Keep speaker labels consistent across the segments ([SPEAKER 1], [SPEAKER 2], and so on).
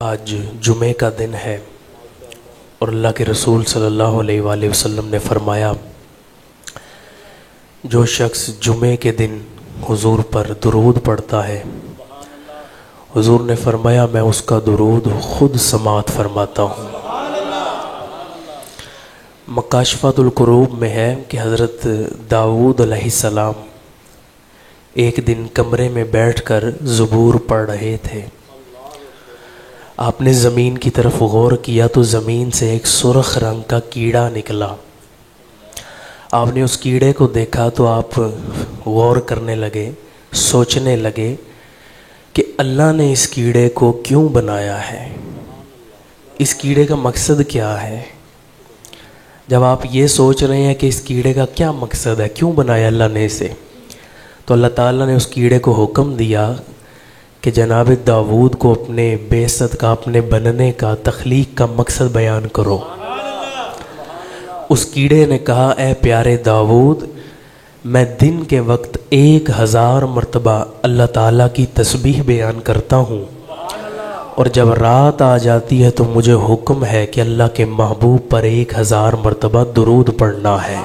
[SPEAKER 1] آج جمعے کا دن ہے اور اللہ کے رسول صلی اللہ علیہ وآلہ وسلم نے فرمایا، جو شخص جمعے کے دن حضور پر درود پڑھتا ہے، حضور نے فرمایا میں اس کا درود خود سماعت فرماتا ہوں۔ مکاشفۃ الکروب میں ہے کہ حضرت داؤد علیہ السلام ایک دن کمرے میں بیٹھ کر زبور پڑھ رہے تھے۔ آپ نے زمین کی طرف غور کیا تو زمین سے ایک سرخ رنگ کا کیڑا نکلا۔ آپ نے اس کیڑے کو دیکھا تو آپ غور کرنے لگے، سوچنے لگے کہ اللہ نے اس کیڑے کو کیوں بنایا ہے، اس کیڑے کا مقصد کیا ہے۔ جب آپ یہ سوچ رہے ہیں کہ اس کیڑے کا کیا مقصد ہے، کیوں بنایا اللہ نے اسے، تو اللہ تعالیٰ نے اس کیڑے کو حکم دیا کہ جناب داؤد کو اپنے بعثت کا، اپنے بننے کا، تخلیق کا مقصد بیان کرو۔ اس کیڑے نے کہا، اے پیارے داؤد، میں دن کے وقت 1000 مرتبہ اللہ تعالیٰ کی تسبیح بیان کرتا ہوں، اور جب رات آ جاتی ہے تو مجھے حکم ہے کہ اللہ کے محبوب پر 1000 مرتبہ درود پڑھنا ہے۔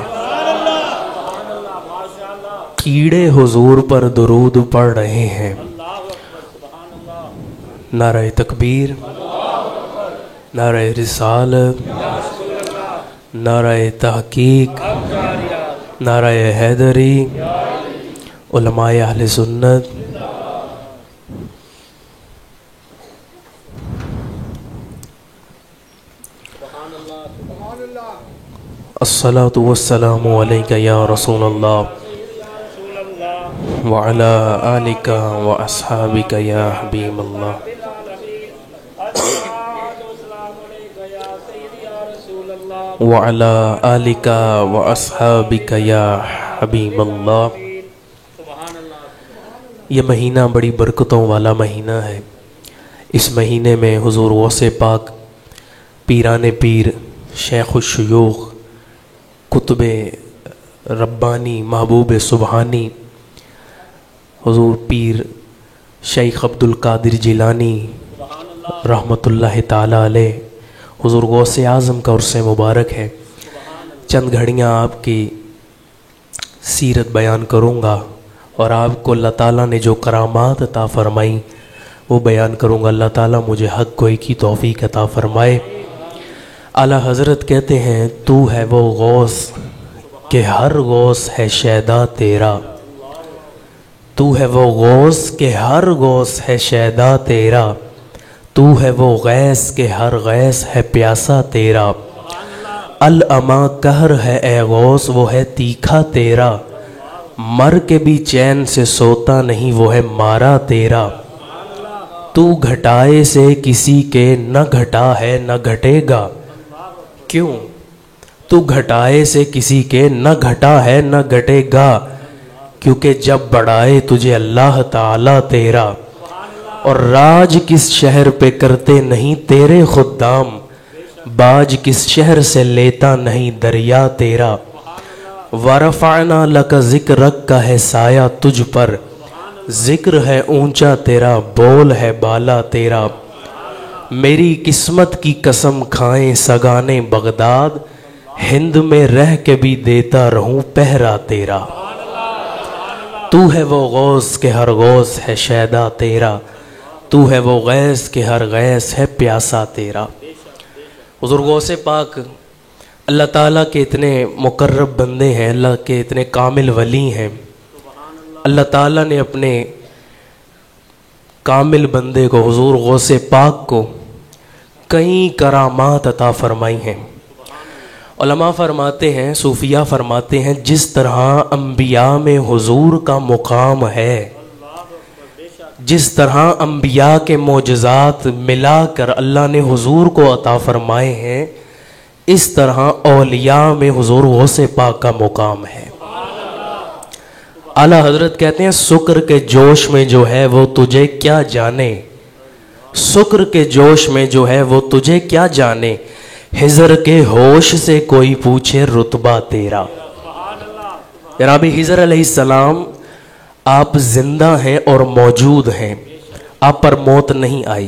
[SPEAKER 1] کیڑے حضور پر درود پڑھ رہے ہیں۔ نعرہ تکبیر، نعرہ رسالت، نعرہ تحقیق، نعرہ حیدری، علماء اہل سنت۔ الصلاۃ والسلام علیک یا رسول اللہ وعلی آلک واصحابک یا حبیب اللہ۔ وعلی آلک واصحابک یا حبیب اللہ۔ یہ مہینہ بڑی برکتوں والا مہینہ ہے۔ اس مہینے میں حضور غوث پاک، پیران پیر، شیخ الشیوخ، قطب ربانی، محبوب سبحانی، حضور پیر شیخ عبد القادر جیلانی رحمۃ اللہ تعالی علیہ، حضور غوث اعظم کا عرص مبارک ہے۔ چند گھڑیاں آپ کی سیرت بیان کروں گا اور آپ کو اللہ تعالیٰ نے جو کرامات عطا فرمائیں وہ بیان کروں گا۔ اللہ تعالیٰ مجھے حق گوئی کی توفیق عطا فرمائے۔ اعلیٰ حضرت کہتے ہیں، تو ہے وہ غوث کہ ہر غوث ہے شیدا تیرا، تو ہے وہ غوث کہ ہر غوث ہے شیدا تیرا، تو ہے وہ غیث کہ ہر غیث ہے پیاسا تیرا، العما قہر ہے اے غوث وہ ہے تیکھا تیرا، مر کے بھی چین سے سوتا نہیں وہ ہے مارا تیرا، تو گھٹائے سے کسی کے نہ گھٹا ہے نہ گھٹے گا، کیوں؟ تو گھٹائے سے کسی کے نہ گھٹا ہے نہ گھٹے گا، کیونکہ جب بڑھائے تجھے اللہ تعالیٰ تیرا، اور راج کس شہر پہ کرتے نہیں تیرے خدام، باج کس شہر سے لیتا نہیں دریا تیرا، ورفعنا لک ذکرک کا ہے سایہ تجھ پر، ذکر ہے اونچا تیرا، بول ہے بالا تیرا، میری قسمت کی قسم کھائیں سگانے بغداد، ہند میں رہ کے بھی دیتا رہوں پہرا تیرا، تو ہے وہ غوث کہ ہر غوث ہے شیدا تیرا، تو ہے وہ غیث کہ ہر غیث ہے پیاسا تیرا۔ حضور غوث پاک اللہ تعالیٰ کے اتنے مقرب بندے ہیں، اللہ کے اتنے کامل ولی ہیں۔ اللہ تعالیٰ نے اپنے کامل بندے کو، حضور غوث پاک کو، کئی کرامات عطا فرمائی ہیں۔ علماء فرماتے ہیں، صوفیہ فرماتے ہیں، جس طرح انبیاء میں حضور کا مقام ہے، جس طرح انبیاء کے معجزات ملا کر اللہ نے حضور کو عطا فرمائے ہیں، اس طرح اولیاء میں حضور غوث پاک کا مقام ہے۔ اعلیٰ حضرت کہتے ہیں، سکر کے جوش میں جو ہے وہ تجھے کیا جانے، سکر کے جوش میں جو ہے وہ تجھے کیا جانے، ہجر کے ہوش سے کوئی پوچھے رتبہ تیرا۔ جناب ہجر علیہ السلام آپ زندہ ہیں اور موجود ہیں، آپ پر موت نہیں آئی۔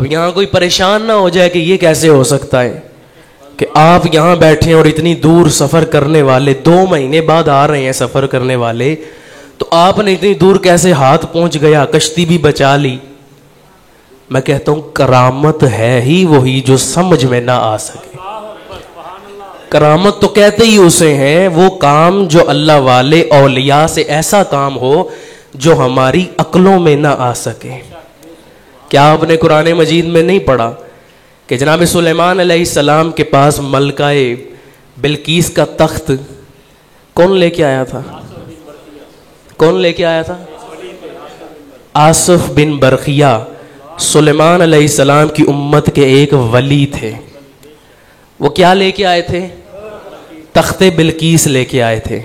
[SPEAKER 1] اب یہاں کوئی پریشان نہ ہو جائے کہ یہ کیسے ہو سکتا ہے کہ آپ یہاں بیٹھے اور اتنی دور سفر کرنے والے 2 مہینے بعد آ رہے ہیں سفر کرنے والے، تو آپ نے اتنی دور کیسے ہاتھ پہنچ گیا، کشتی بھی بچا لی؟ میں کہتا ہوں کرامت ہے ہی وہی جو سمجھ میں نہ آ سکے۔ کرامت تو کہتے ہی اسے ہیں وہ کام جو اللہ والے اولیاء سے ایسا کام ہو جو ہماری عقلوں میں نہ آ سکے۔ کیا آپ نے قرآن مجید میں نہیں پڑھا کہ جناب سلیمان علیہ السلام کے پاس ملکہ بلقیس کا تخت کون لے کے آیا تھا؟ کون لے کے آیا تھا؟ آصف بن برقیہ، سلیمان علیہ السلام کی امت کے ایک ولی تھے۔ وہ کیا لے کے آئے تھے؟ تخت بلقیس لے کے آئے تھے۔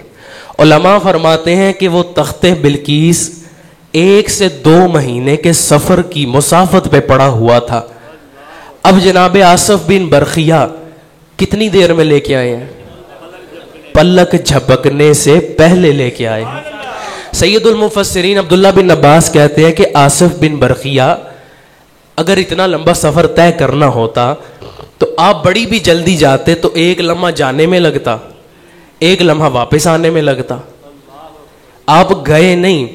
[SPEAKER 1] علماء فرماتے ہیں کہ وہ تخت بلقیس 1 سے 2 مہینے کے سفر کی مسافت پہ پڑا ہوا تھا۔ اب جناب آصف بن برقیہ کتنی دیر میں لے کے آئے ہیں؟ پلک جھپکنے سے پہلے لے کے آئے ہیں۔ سید المفسرین عبداللہ بن عباس کہتے ہیں کہ آصف بن برقیہ اگر اتنا لمبا سفر طے کرنا ہوتا تو آپ بڑی بھی جلدی جاتے تو 1 لمحہ جانے میں لگتا، 1 لمحہ واپس آنے میں لگتا۔ آپ گئے نہیں،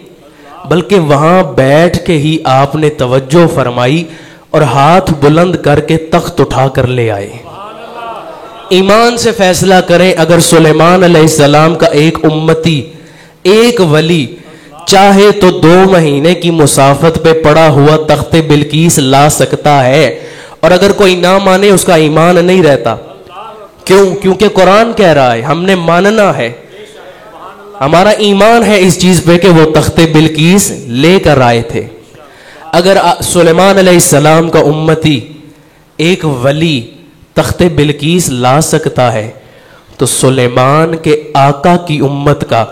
[SPEAKER 1] بلکہ وہاں بیٹھ کے ہی آپ نے توجہ فرمائی اور ہاتھ بلند کر کے تخت اٹھا کر لے آئے۔ ایمان سے فیصلہ کریں، اگر سلیمان علیہ السلام کا ایک امتی، ایک ولی چاہے تو 2 مہینے کی مسافت پہ پڑا ہوا تخت بلقیس لا سکتا ہے، اور اگر کوئی نہ مانے اس کا ایمان نہیں رہتا۔ کیوں؟ کیونکہ قرآن کہہ رہا ہے ہم نے ماننا ہے، ہمارا ایمان ہے اس چیز پہ کہ وہ تخت بلقیس لے کر آئے تھے۔ اگر سلیمان علیہ السلام کا امتی ایک ولی تخت بلقیس لا سکتا ہے تو سلیمان کے آقا کی امت کا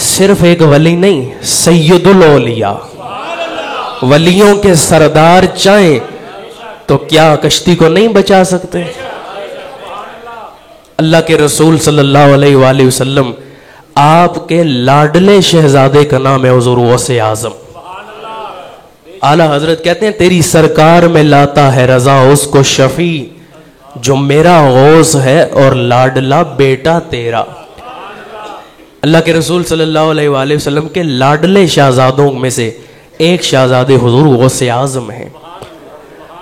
[SPEAKER 1] صرف ایک ولی نہیں، سید الاولیاء، ولیوں کے سردار چاہیں تو کیا کشتی کو نہیں بچا سکتے؟ اللہ کے رسول صلی اللہ علیہ وآلہ وسلم، آپ کے لاڈلے شہزادے کا نام ہے حضور غوث اعظم۔ اعلیٰ حضرت کہتے ہیں تیری سرکار میں لاتا ہے رضا اس کو شفیع، جو میرا غوث ہے اور لاڈلا بیٹا تیرا۔ اللہ کے رسول صلی اللہ علیہ وآلہ وسلم کے لاڈلے شہزادوں میں سے ایک شہزادے حضور غوث اعظم ہیں۔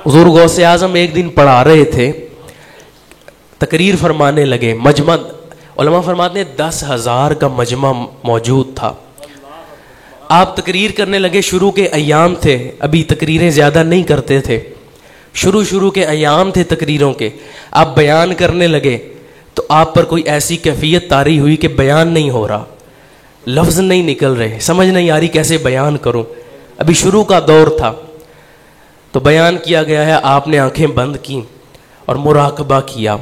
[SPEAKER 1] حضور غوث اعظم ایک دن پڑھا رہے تھے، تقریر فرمانے لگے، مجمع، علماء فرماتے ہیں 10,000 کا مجمع موجود تھا۔ آپ تقریر کرنے لگے، شروع کے ایام تھے، ابھی تقریریں زیادہ نہیں کرتے تھے، شروع کے ایام تھے تقریروں کے، آپ بیان کرنے لگے تو آپ پر کوئی ایسی کیفیت طاری ہوئی کہ بیان نہیں ہو رہا، لفظ نہیں نکل رہے، سمجھ نہیں آ رہی کیسے بیان کروں، ابھی شروع کا دور تھا۔ تو بیان کیا گیا ہے، آپ نے آنکھیں بند کی اور مراقبہ کیا،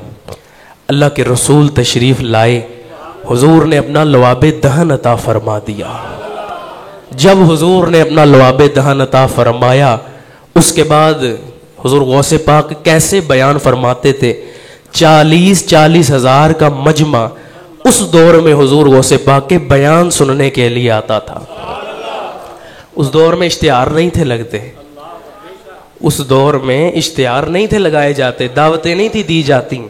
[SPEAKER 1] اللہ کے رسول تشریف لائے، حضور نے اپنا لعاب دہن عطا فرما دیا۔ جب حضور نے اپنا لعاب دہن عطا فرمایا، اس کے بعد حضور غوث پاک کیسے بیان فرماتے تھے، 40 ہزار کا مجمع اس دور میں حضور غوث پاک کے بیان سننے کے لیے آتا تھا۔ اس دور میں اشتہار نہیں تھے لگتے، اس دور میں اشتہار نہیں تھے لگائے جاتے، دعوتیں نہیں تھی دی جاتی،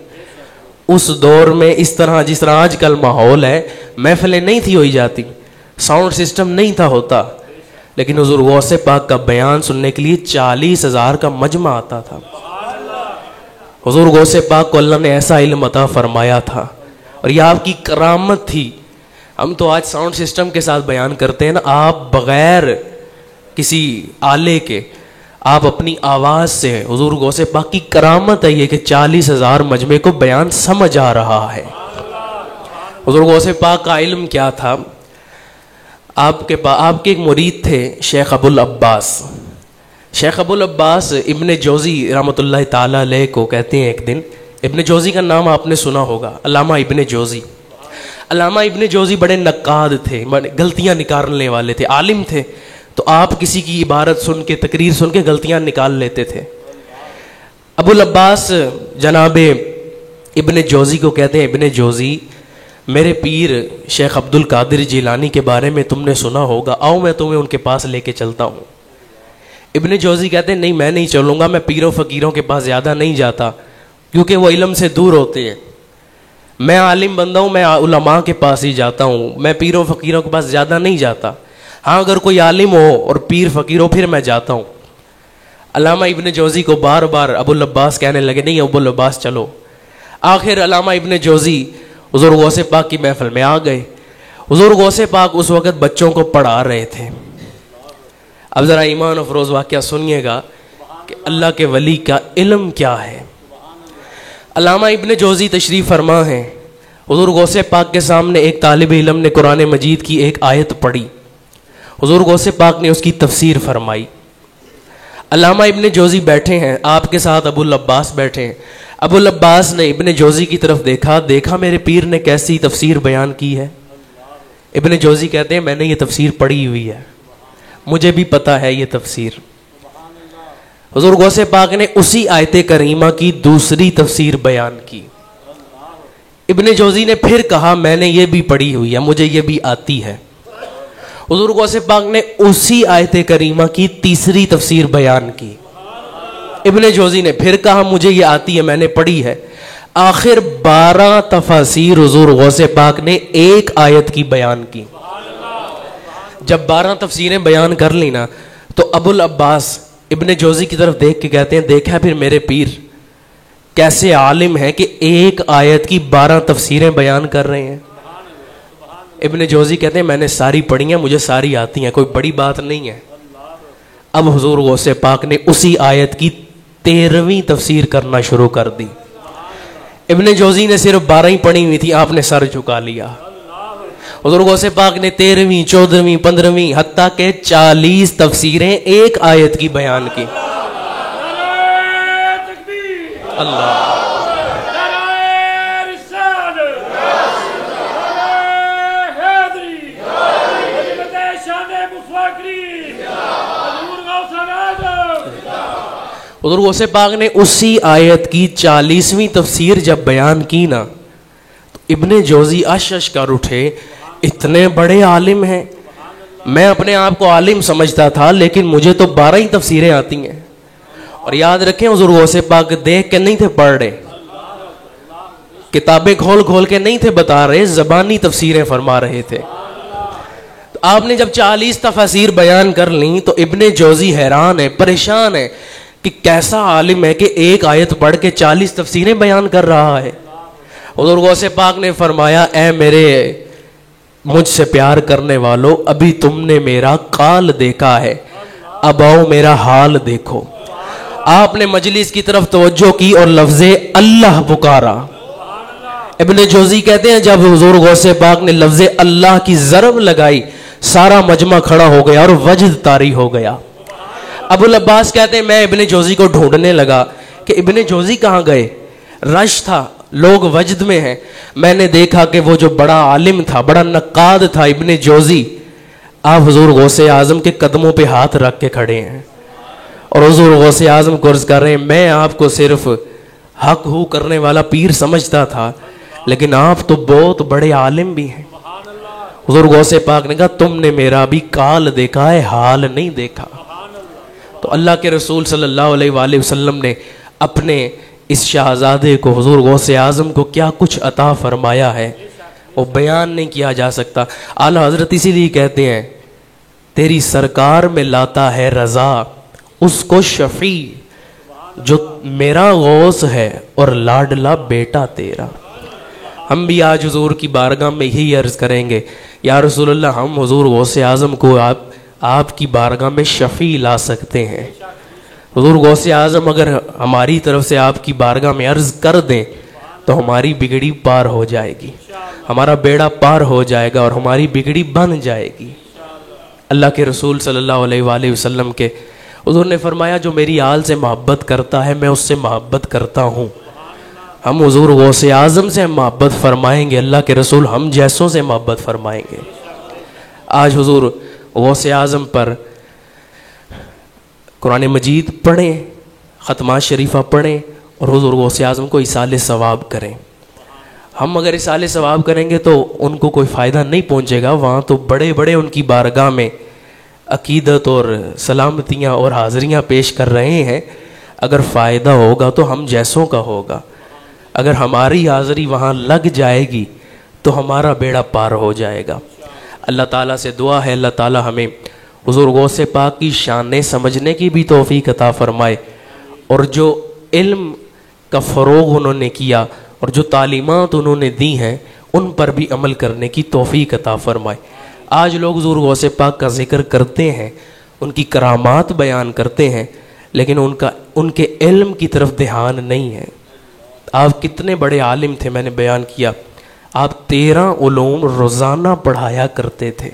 [SPEAKER 1] اس دور میں اس طرح جس طرح آج کل ماحول ہے، محفلیں نہیں تھی ہوئی جاتی، ساؤنڈ سسٹم نہیں تھا ہوتا، لیکن حضور غوث پاک کا بیان سننے کے لیے 40,000 کا مجمع آتا تھا۔ حضور غوث پاک کو اللہ نے ایسا علم عطا فرمایا تھا، اور یہ آپ کی کرامت تھی۔ ہم تو آج ساؤنڈ سسٹم کے ساتھ بیان کرتے ہیں نا، آپ بغیر کسی آلے کے، آپ اپنی آواز سے، حضور غوث پاک کی کرامت ہے یہ کہ 40,000 مجمع کو بیان سمجھ آ رہا ہے۔ حضور غوث پاک کا علم کیا تھا؟ آپ کے ایک مرید تھے شیخ ابو العباس۔ شیخ ابو العباس ابن جوزی رحمۃ اللہ تعالیٰ علیہ کو کہتے ہیں، ایک دن ابن جوزی کا نام آپ نے سنا ہوگا، علامہ ابن جوزی۔ علامہ ابن جوزی بڑے نقاد تھے، غلطیاں نکالنے والے تھے، عالم تھے، تو آپ کسی کی عبارت سن کے، تقریر سن کے غلطیاں نکال لیتے تھے۔ ابو العباس جناب ابن جوزی کو کہتے ہیں، ابن جوزی میرے پیر شیخ عبد القادر جیلانی کے بارے میں تم نے سنا ہوگا، آؤ میں تمہیں ان کے پاس لے کے چلتا ہوں۔ ابن جوزی کہتے ہیں نہیں میں نہیں چلوں گا, میں پیروں فقیروں کے پاس زیادہ نہیں جاتا کیونکہ وہ علم سے دور ہوتے ہیں. میں عالم بندہ ہوں, میں علماء کے پاس ہی جاتا ہوں, میں پیروں فقیروں کے پاس زیادہ نہیں جاتا. ہاں اگر کوئی عالم ہو اور پیر فقیر ہو پھر میں جاتا ہوں. علامہ ابن جوزی کو بار بار ابو العباس کہنے لگے نہیں ابو العباس چلو. آخر علامہ ابن جوزی حضور غوث پاک کی محفل میں آ گئے. حضور غوث پاک اس وقت بچوں کو پڑھا رہے تھے. اب ذرا ایمان افروز واقعہ سنیے گا کہ اللہ کے ولی کا علم کیا ہے. علامہ ابن جوزی تشریف فرما ہیں. حضور غوث پاک کے سامنے ایک طالب علم نے قرآن مجید کی ایک آیت پڑھی. حضور غوث پاک نے اس کی تفسیر فرمائی. علامہ ابن جوزی بیٹھے ہیں, آپ کے ساتھ ابو العباس بیٹھے ہیں. ابو العباس نے ابن جوزی کی طرف دیکھا میرے پیر نے کیسی تفسیر بیان کی ہے. ابن جوزی کہتے ہیں میں نے یہ تفسیر پڑھی ہوئی ہے, مجھے بھی پتا ہے یہ تفسیر. حضور غوث پاک نے اسی آیت کریمہ کی دوسری تفسیر بیان کی. ابن جوزی نے پھر کہا میں نے یہ بھی پڑھی ہوئی ہے, مجھے یہ بھی آتی ہے. حضور غوث پاک نے اسی آیت کریمہ کی تیسری تفسیر بیان کی. ابن جوزی نے پھر کہا مجھے یہ آتی ہے, میں نے پڑھی ہے. آخر 12 تفاسیر حضور غوث پاک نے ایک آیت کی بیان کی. جب 12 تفسیریں بیان کر لی نا تو ابو العباس ابن جوزی کی طرف دیکھ کے کہتے ہیں دیکھا پھر میرے پیر کیسے عالم ہے کہ ایک آیت کی 12 تفسیریں بیان کر رہے ہیں. ابن جوزی کہتے ہیں میں نے ساری پڑھی ہیں, مجھے ساری آتی ہیں, کوئی بڑی بات نہیں ہے. اب حضور غوث پاک نے اسی آیت کی 13ویں تفسیر کرنا شروع کر دی. ابن جوزی نے صرف 12 ہی پڑھی ہوئی تھی, آپ نے سر جھکا لیا. حضور غوث پاک نے 13ویں 14ویں 15ویں حتیٰ کہ 40 تفسیریں ایک آیت کی بیان کی. اللہ حضور غوث پاک نے اسی آیت کی 40ویں تفسیر جب بیان کی نا تو ابن جوزی اشش کر اٹھے, اتنے بڑے عالم ہیں. میں اپنے آپ کو عالم سمجھتا تھا لیکن مجھے تو 12 ہی تفسیریں آتی ہیں. اور یاد رکھیں حضور غوث پاک دیکھ کے نہیں تھے پڑھ رہے, کتابیں کھول کھول کے نہیں تھے بتا رہے, زبانی تفسیریں فرما رہے تھے. تو آپ نے جب 40 تفاسیر بیان کر لیں تو ابن جوزی حیران ہے, پریشان ہے کہ کیسا عالم ہے کہ ایک آیت پڑھ کے 40 تفسیریں بیان کر رہا ہے. حضور غوث پاک نے فرمایا اے میرے مجھ سے پیار کرنے والو, ابھی تم نے میرا قال دیکھا ہے, اب آؤ میرا حال دیکھو. آپ نے مجلس کی طرف توجہ کی اور لفظ اللہ پکارا. ابن جوزی کہتے ہیں جب حضور غوث پاک نے لفظ اللہ کی ضرب لگائی سارا مجمع کھڑا ہو گیا اور وجد طاری ہو گیا. ابو العباس کہتے ہیں میں ابن جوزی کو ڈھونڈنے لگا کہ ابن جوزی کہاں گئے. رش تھا, لوگ وجد میں ہیں. میں نے دیکھا کہ وہ جو بڑا عالم تھا, بڑا نقاد تھا ابن جوزی, آپ حضور غوث اعظم کے قدموں پہ ہاتھ رکھ کے کھڑے ہیں اور حضور غوث اعظم کو عرض کر رہے ہیں میں آپ کو صرف حق ہو کرنے والا پیر سمجھتا تھا لیکن آپ تو بہت بڑے عالم بھی ہیں. حضور غوث پاک نے کہا تم نے میرا بھی کال دیکھا ہے, حال نہیں دیکھا. تو اللہ کے رسول صلی اللہ علیہ وآلہ وسلم نے اپنے اس شہزادے کو حضور غوث اعظم کو کیا کچھ عطا فرمایا ہے وہ بیان نہیں کیا جا سکتا. اعلیٰ حضرت اسی لیے کہتے ہیں تیری سرکار میں لاتا ہے رضا اس کو شفیع جو میرا غوث ہے اور لاڈلا بیٹا تیرا. ہم بھی آج حضور کی بارگاہ میں یہی عرض کریں گے یا رسول اللہ ہم حضور غوث اعظم کو آپ کی بارگاہ میں شفیع لا سکتے ہیں. حضور غوث اعظم اگر ہماری طرف سے آپ کی بارگاہ میں عرض کر دیں تو ہماری بگڑی پار ہو جائے گی, ہمارا بیڑا پار ہو جائے گا اور ہماری بگڑی بن جائے گی. اللہ کے رسول صلی اللہ علیہ وآلہ وسلم کے حضور نے فرمایا جو میری آل سے محبت کرتا ہے میں اس سے محبت کرتا ہوں. ہم حضور غوث اعظم سے محبت فرمائیں گے, اللہ کے رسول ہم جیسوں سے محبت فرمائیں گے. آج حضور غوث اعظم پر قرآن مجید پڑھیں, ختمات شریفہ پڑھیں اور حضور غوث اعظم کو ایصال ثواب کریں. ہم اگر ایصال ثواب کریں گے تو ان کو کوئی فائدہ نہیں پہنچے گا, وہاں تو بڑے بڑے ان کی بارگاہ میں عقیدت اور سلامتیاں اور حاضریاں پیش کر رہے ہیں، اگر فائدہ ہوگا تو ہم جیسوں کا ہوگا، اگر ہماری حاضری وہاں لگ جائے گی تو ہمارا بیڑا پار ہو جائے گا۔ اللہ تعالیٰ سے دعا ہے اللہ تعالیٰ ہمیں حضور غوث پاک کی شانیں سمجھنے کی بھی توفیق عطا فرمائے، اور جو علم کا فروغ انہوں نے کیا اور جو تعلیمات انہوں نے دی ہیں ان پر بھی عمل کرنے کی توفیق عطا فرمائے۔ آج لوگ حضور غوث پاک کا ذکر کرتے ہیں، ان کی کرامات بیان کرتے ہیں، لیکن ان کے علم کی طرف دھیان نہیں ہے۔ آپ کتنے بڑے عالم تھے، میں نے بیان کیا، آپ 13 علوم روزانہ پڑھایا کرتے تھے۔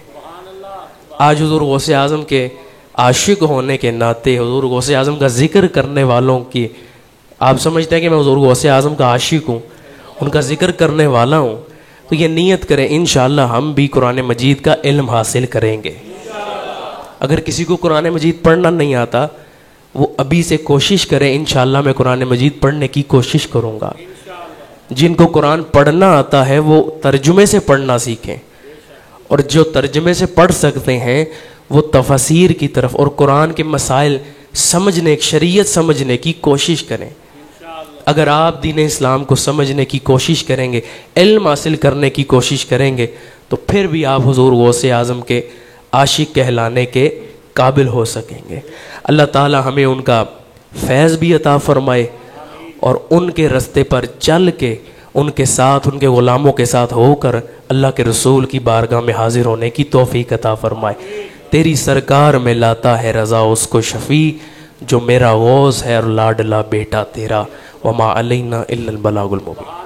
[SPEAKER 1] آج حضور غوث اعظم کے عاشق ہونے کے ناطے، حضور غوث اعظم کا ذکر کرنے والوں کی، آپ سمجھتے ہیں کہ میں حضور غوث اعظم کا عاشق ہوں، ان کا ذکر کرنے والا ہوں، تو یہ نیت کریں انشاءاللہ ہم بھی قرآن مجید کا علم حاصل کریں گے۔ اگر کسی کو قرآن مجید پڑھنا نہیں آتا وہ ابھی سے کوشش کرے، انشاءاللہ میں قرآن مجید پڑھنے کی کوشش کروں گا۔ جن کو قرآن پڑھنا آتا ہے وہ ترجمے سے پڑھنا سیکھیں، اور جو ترجمے سے پڑھ سکتے ہیں وہ تفسیر کی طرف اور قرآن کے مسائل سمجھنے، شریعت سمجھنے کی کوشش کریں۔ اگر آپ دین اسلام کو سمجھنے کی کوشش کریں گے، علم حاصل کرنے کی کوشش کریں گے، تو پھر بھی آپ حضور غوث اعظم کے عاشق کہلانے کے قابل ہو سکیں گے۔ اللہ تعالی ہمیں ان کا فیض بھی عطا فرمائے، اور ان کے رستے پر چل کے ان کے ساتھ، ان کے غلاموں کے ساتھ ہو کر اللہ کے رسول کی بارگاہ میں حاضر ہونے کی توفیق عطا فرمائے۔ تیری سرکار میں لاتا ہے رضا اس کو شفیع، جو میرا غوث ہے اور لاڈلا بیٹا تیرا، وما علینا الا البلاغ المبین۔